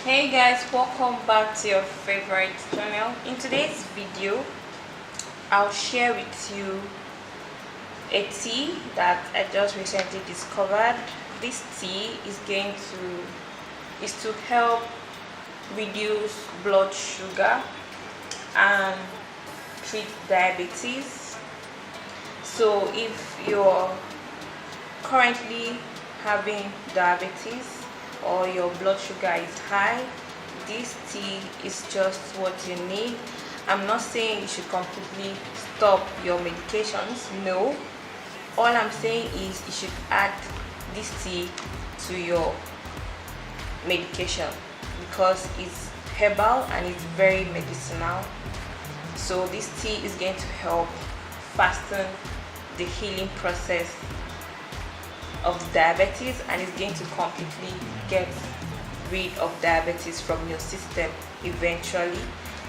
Hey guys, welcome back to your favorite channel. In today's video I'll share with you a tea that I just recently discovered. This tea is to help reduce blood sugar and treat diabetes. So if you're currently having diabetes or your blood sugar is high, this tea is just what you need. I'm not saying you should completely stop your medications, no. All I'm saying is you should add this tea to your medication because it's herbal and it's very medicinal. So this tea is going to help fasten the healing process of diabetes, and it's going to completely get rid of diabetes from your system eventually,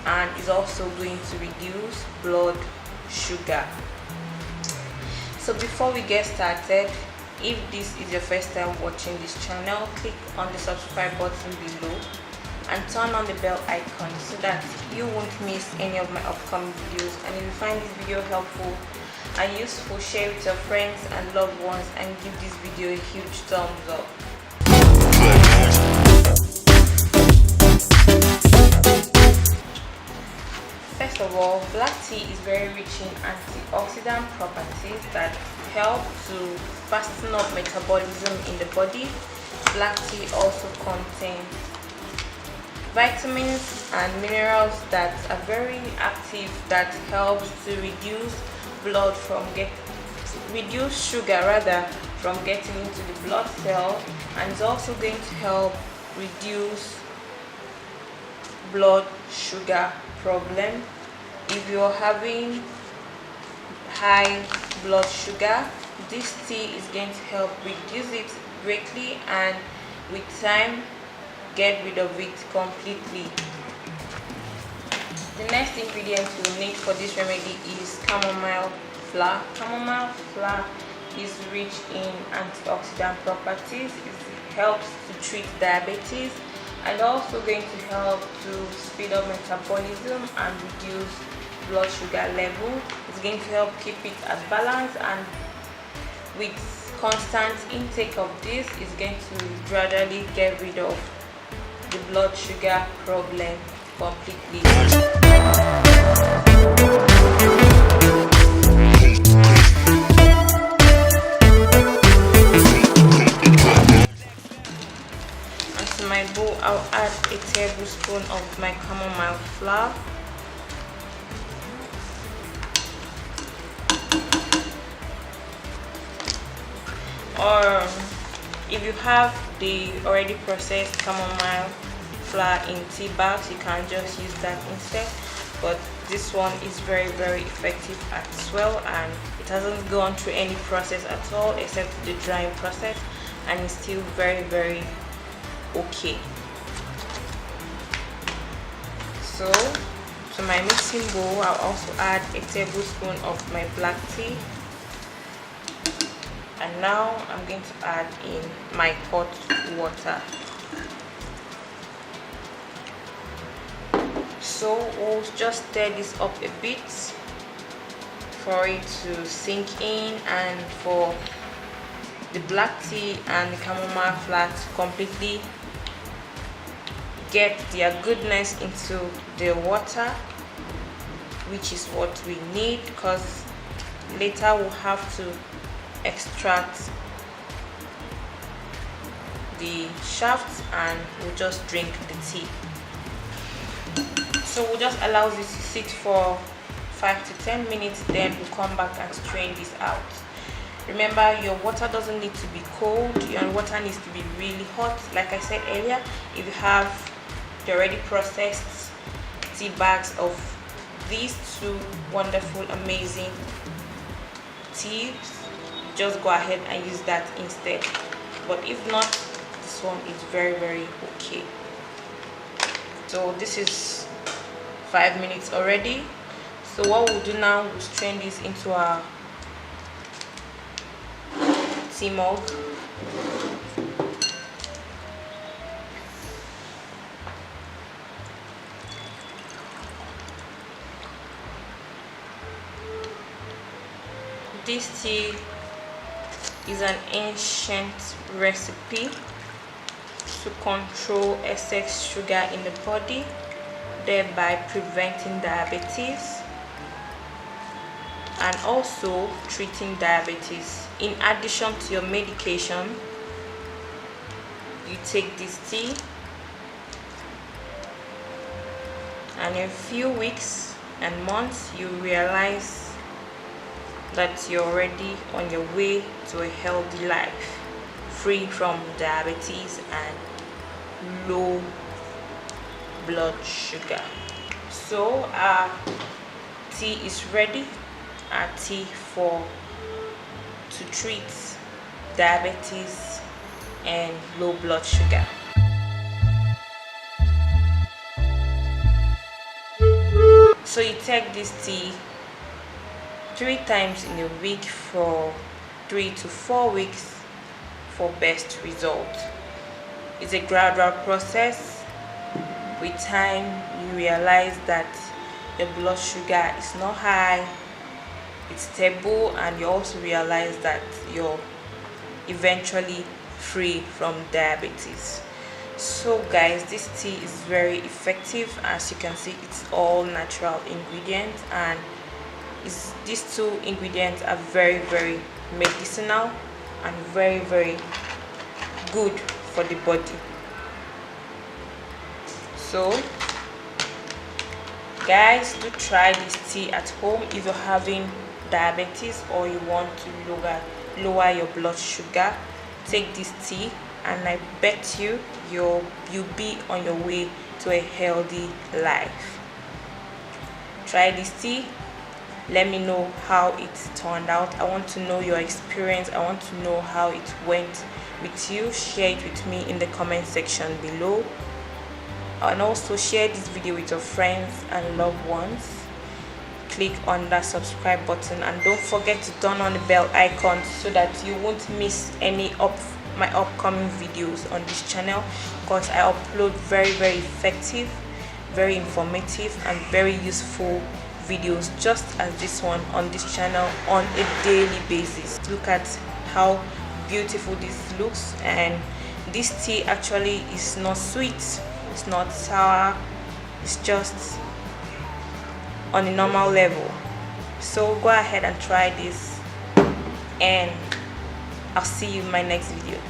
and is also going to reduce blood sugar. So before we get started, if this is your first time watching this channel, click on the subscribe button below and turn on the bell icon so that you won't miss any of my upcoming videos. And if you find this video helpful and useful, share with your friends and loved ones and give this video a huge thumbs up. First of all, black tea is very rich in antioxidant properties that help to fasten up metabolism in the body. Black tea also contains vitamins and minerals that are very active, that helps to reduce sugar from getting into the blood cell, and is also going to help reduce blood sugar problem. If you're having high blood sugar, this tea is going to help reduce it greatly, and with time get rid of it completely. The next ingredient you'll need for this remedy is chamomile flower. Chamomile flower is rich in antioxidant properties. It helps to treat diabetes and also going to help to speed up metabolism and reduce blood sugar level. It's going to help keep it at balance, and with constant intake of this, is going to gradually get rid of the blood sugar problem completely. And to my bowl, I'll add a tablespoon of my chamomile flower. Or if you have the already processed chamomile flower in tea bags, you can just use that instead. But this one is very effective as well, and it hasn't gone through any process at all except the drying process, and it's still very okay. So to my mixing bowl, I'll also add a tablespoon of my black tea. And now I'm going to add in my hot water. So we'll just stir this up a bit for it to sink in, and for the black tea and the chamomile flower to completely get their goodness into the water, which is what we need, because later we'll have to extract the shaft and we'll just drink the tea. So we'll just allow this to sit for 5 to 10 minutes, then we'll come back and strain this out. Remember, your water doesn't need to be cold, your water needs to be really hot. Like I said earlier, if you have the already processed tea bags of these two wonderful amazing teas, just go ahead and use that instead. But if not, this one is very okay. So this is 5 minutes already. So what we'll do now, we'll strain this into our tea mug. This tea is an ancient recipe to control excess sugar in the body, thereby preventing diabetes and also treating diabetes. In addition to your medication, you take this tea, and in a few weeks and months you realize that you're already on your way to a healthy life, free from diabetes and low blood sugar. So our tea is ready. Our tea to treat diabetes and low blood sugar. So you take this tea 3 times in a week for 3 to 4 weeks for best result. It's a gradual process. With time you realize that your blood sugar is not high, it's stable, and you also realize that you're eventually free from diabetes. So guys, this tea is very effective. As you can see, it's all natural ingredients, and these 2 ingredients are very, very medicinal and very, very good for the body. So guys, do try this tea at home if you're having diabetes or you want to lower your blood sugar. Take this tea and I bet you'll be on your way to a healthy life. Try this tea. Let me know how it turned out. I want to know your experience. I want to know how it went with you. Share it with me in the comment section below, and also share this video with your friends and loved ones. Click on that subscribe button and don't forget to turn on the bell icon so that you won't miss any of my upcoming videos on this channel, because I upload very, very effective, very informative and very useful videos just as this one on this channel on a daily basis. Look at how beautiful this looks, and this tea actually is not sweet, it's not sour, it's just on a normal level. So go ahead and try this, and I'll see you in my next video.